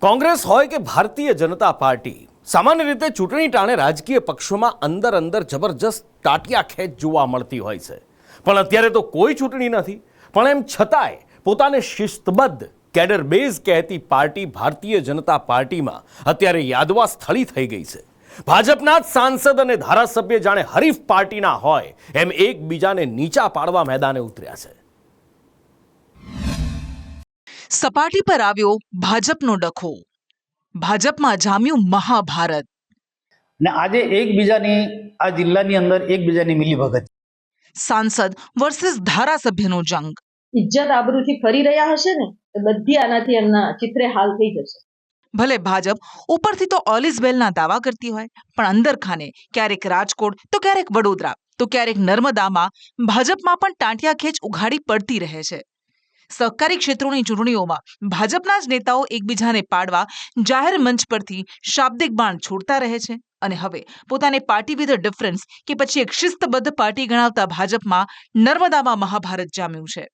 કોંગ્રેસ હોય કે ભારતીય જનતા પાર્ટી, સામાન્ય રીતે ચૂંટણી ટાણે રાજકીય પક્ષોમાં અંદર અંદર જબરજસ્ત ટાટિયા ખેંચ જોવા મળતી હોય છે. પણ અત્યારે તો કોઈ ચૂંટણી નથી, પણ એમ છતાંય પોતાને શિસ્તબદ્ધ કેડર બેઝ કહેતી પાર્ટી ભારતીય જનતા પાર્ટીમાં અત્યારે યાદવા સ્થળી થઈ ગઈ છે. ભાજપના જ સાંસદ અને ધારાસભ્ય જાણે હરીફ પાર્ટીના હોય એમ એકબીજાને નીચા પાડવા મેદાને ઉતર્યા છે. સપાટી પર આવ્યો ભાજપનો ડખો, ભાજપમાં જામ્યું મહાભારત. ને આજે એકબીજાની આ જિલ્લાની અંદર એકબીજાની મિલીભગત. સાંસદ વર્સિસ ધારાસભ્યનો જંગ. ઇજ્જત આબરૂથી ફરી રહ્યા હશે ને તો બધી આનાથી એમના ચિત્રે હાલ થઈ જશે. ભલે ભાજપ ઉપરથી તો ઓલ ઇઝ વેલના દાવા કરતી હોય, પણ અંદર ખાને ક્યારેક રાજકોટ તો ક્યારેક વડોદરા તો ક્યારેક નર્મદામાં ભાજપમાં પણ ટાંટિયા ખેંચ ઉઘાડી પડતી રહે છે. સહકારી ક્ષેત્રોની ચૂંટણીઓમાં ભાજપના જ નેતાઓ એકબીજાને પાડવા જાહેર મંચ પરથી શાબ્દિક બાણ છોડતા રહે છે. અને હવે પોતાને પાર્ટી વિથ ડિફરન્સ કે પછી એક શિસ્તબદ્ધ પાર્ટી ગણાવતા ભાજપમાં નર્મદામાં મહાભારત જામ્યું છે.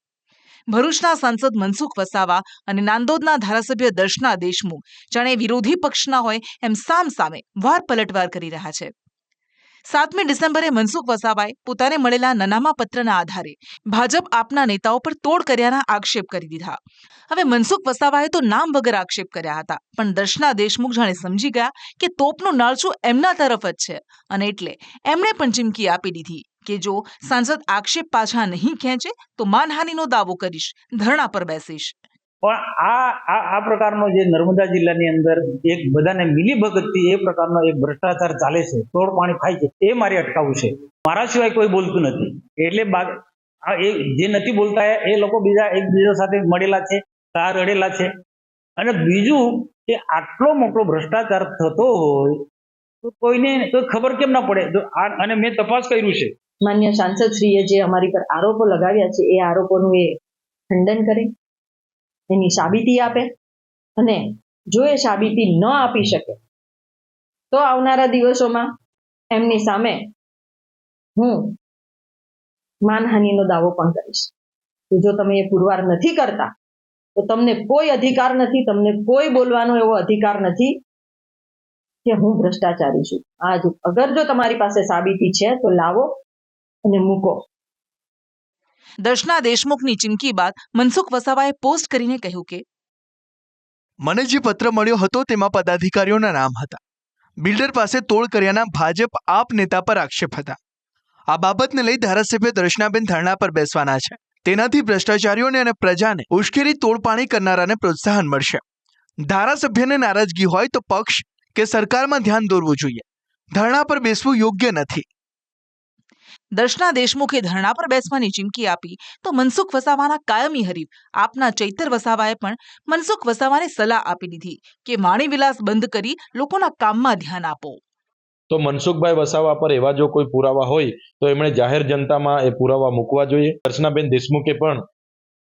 ભરૂચના સાંસદ મનસુખ વસાવા અને નાંદોદના ધારાસભ્ય દર્શના દેશમુખ જાણે વિરોધી પક્ષના હોય એમ સામ સામે વાર પલટવાર કરી રહ્યા છે. 7મી ડિસેમ્બરે મનસુખ વસાવાએ પોતાને મળેલા નનામા પત્રના આધારે ભાજપ આપના નેતાઓ પર તોડ કર્યાના આક્ષેપ કરી દીધા. હવે મનસુખ વસાવાએ તો નામ વગર આક્ષેપ કર્યા હતા, પણ દર્શના દેશમુખ જાણે સમજી ગયા કે તોપનું નાળચું એમના તરફ જ છે, અને એટલે એમણે પણ ચીમકી આપી દીધી કે જો સાંસદ આક્ષેપ પાછા નહીં ખેંચે તો માનહાનિનો દાવો કરીશ, ધરણા પર બેસીશ. પણ આ પ્રકારનો જે નર્મદા જિલ્લાની અંદર એક બધાને મિલીભગતથી એ પ્રકારનો એક ભ્રષ્ટાચાર ચાલે છે, તોડ પાણી ખાય છે, એ મારે અટકાવવું છે. મારા સિવાય કોઈ બોલતું નથી. એટલે એ જે નથી બોલતા એ લોકો બીજા એકબીજા સાથે મળેલા છે, તાર અડેલા છે. અને બીજું કે આટલો મોટો ભ્રષ્ટાચાર થતો હોય તો કોઈને તો ખબર કેમ ના પડે? અને મેં તપાસ કર્યું છે. માન્ય સાંસદ શ્રીએ જે અમારી પર આરોપો લગાવ્યા છે એ આરોપોનું એ ખંડન કરે, એની સાબિતી આપે, અને જો એ સાબિતી ન આપી શકે તો આવનારા દિવસોમાં એમની સામે હું માનહાનિનો દાવો પણ કરીશ. જો તમે એ પુરવાર નથી કરતા તો તમને કોઈ અધિકાર નથી, તમને કોઈ બોલવાનો એવો અધિકાર નથી કે હું ભ્રષ્ટાચારી છું. અગર જો તમારી પાસે સાબિતી છે તો લાવો અને મૂકો. દર્શના દેશમુખની ચીમકી બાદ મનસુખ વસાવાએ પોસ્ટ કરીને કહ્યું કે મને જે પત્ર મળ્યો હતો તેમાં પદાધિકારીઓના નામ હતા. બિલ્ડર પાસે તોડ કર્યાના ભાજપ આપ નેતા પર આક્ષેપ હતા. આ બાબતને લઈ ધારાસભ્ય દર્શનાબેન ધરણા પર બેસવાના છે. તેનાથી ભ્રષ્ટાચારીઓને અને પ્રજાને ઉશ્કેરી તોડપાણી કરનારાને પ્રોત્સાહન મળશે. ધારાસભ્યને નારાજગી હોય તો પક્ષ કે સરકારમાં ધ્યાન દોરવું જોઈએ. ધરણા પર બેસવું યોગ્ય નથી. દર્શના દેશમુખે ધરણા પર બેસવાની ચીમકી આપી તો મનસુખ વસાવાના કાયમી હરીફ આપના ચૈતર વસાવાએ પણ મનસુખ વસાવાને સલાહ આપી દીધી કે વાણીવિલાસ બંધ કરી લોકોના કામમાં ધ્યાન આપો. તો મનસુખભાઈ વસાવા પર એવા જો કોઈ પુરાવા હોય તો એમણે જાહેર જનતામાં એ પુરાવા મૂકવા જોઈએ. દર્શનાબેન દેશમુખે પણ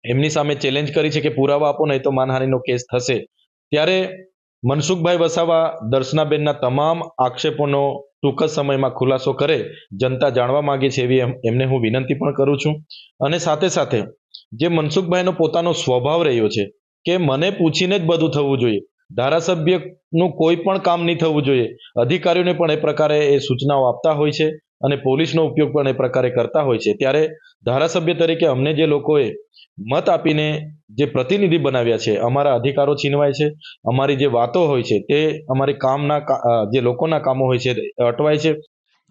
એમની સામે ચેલેન્જ કરી છે કે પુરાવા આપો નહીં તો માનહાનિનો કેસ થશે. ત્યારે મનસુખભાઈ વસાવા દર્શનાબેનના તમામ આક્ષેપોનો ટૂંક જ સમયમાં ખુલાસો કરે, જનતા જાણવા માંગે છે એવી એમને હું વિનંતી પણ કરું છું. અને સાથે સાથે જે મનસુખભાઈનો પોતાનો સ્વભાવ રહ્યો છે કે મને પૂછીને જ બધું થવું જોઈએ, ધારાસભ્યનું કોઈ પણ કામ નહીં થવું જોઈએ, અધિકારીઓને પણ એ પ્રકારે એ સૂચનાઓ આપતા હોય છે અને પોલીસનો ઉપયોગ પણ એ પ્રકારે કરતા હોય છે. ત્યારે ધારાસભ્ય તરીકે અમને જે લોકોએ મત આપીને જે પ્રતિનિધિ બનાવ્યા છે, અમારા અધિકારો છીનવાય છે, અમારી જે વાતો હોય છે તે અમારી જે લોકોના કામો હોય છે અટવાય છે.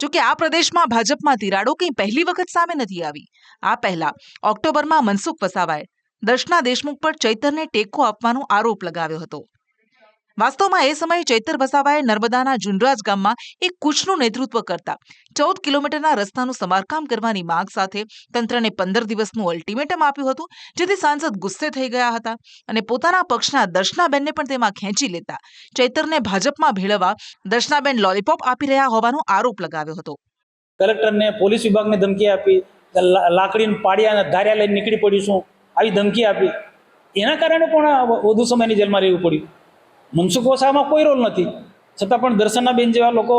જોકે આ પ્રદેશમાં ભાજપમાં તિરાડો કંઈ પહેલી વખત સામે નથી આવી. આ પહેલા ઓક્ટોબરમાં મનસુખ વસાવાએ દર્શના દેશમુખ પર ચૈતરને ટેકો આપવાનો આરોપ લગાવ્યો હતો. વાસ્તવમાં એ સમયે ચૈતર વસાવાએ નર્મદાના જુનરાજ ગામમાં એક કૂચનું નેતૃત્વ કરતા 14 કિલોમીટરના રસ્તાનું સમારકામ કરવાની માંગ સાથે તંત્રને 15 દિવસનું અલ્ટિમેટમ આપ્યું હતું, જેથી સાંસદ ગુસ્સે થઈ ગયા હતા અને પોતાના પક્ષના દર્શનાબેનને પણ તેમાં ખેંચી લેતા ચૈતરને ભાજપમાં ભેળવવા દર્શનાબેન લોલીપોપ આપી રહ્યા હોવાનો આરોપ લગાવ્યો હતો. કલેક્ટરને, પોલીસ વિભાગને ધમકી આપી, લાકડીને પાડિયાના ધાર્યા લઈને નીકળી પડીશું આવી ધમકી આપી. એના કારણે પણ વધુ સમયની જેલમાં રહેવું પડ્યું. મનસુખ વસાવામાં કોઈ રોલ નથી, છતાં પણ દર્શનાબેન જેવા લોકો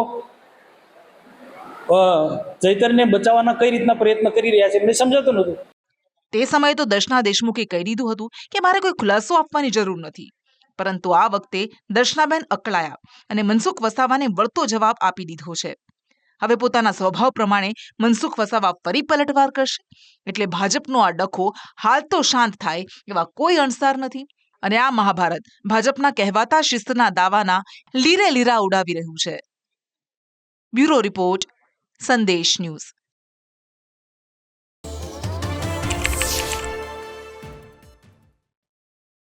ચૈતરને બચાવવાના કઈ રીતના પ્રયત્ન કરી રહ્યા છે એમને સમજાતું નહોતું. તે સમયે તો દર્શના દેશમુખે કહી દીધું હતું કે મારે કોઈ ખુલાસો આપવાની જરૂર નથી, પરંતુ આ વખતે દર્શનાબેન અકળાયા અને મનસુખ વસાવાને વળતો જવાબ આપી દીધો છે. હવે પોતાના સ્વભાવ પ્રમાણે મનસુખ વસાવા ફરી પલટવાર કરશે. એટલે ભાજપનો આ ડખો હાલ તો શાંત થાય એવા કોઈ અણસાર નથી. અને આ મહાભારત ભાજપના કહેવાતા શિસ્તના દાવાના લીરે લીરા ઉડાવી રહ્યું છે. બ્યુરો રિપોર્ટ, સંદેશ ન્યૂઝ.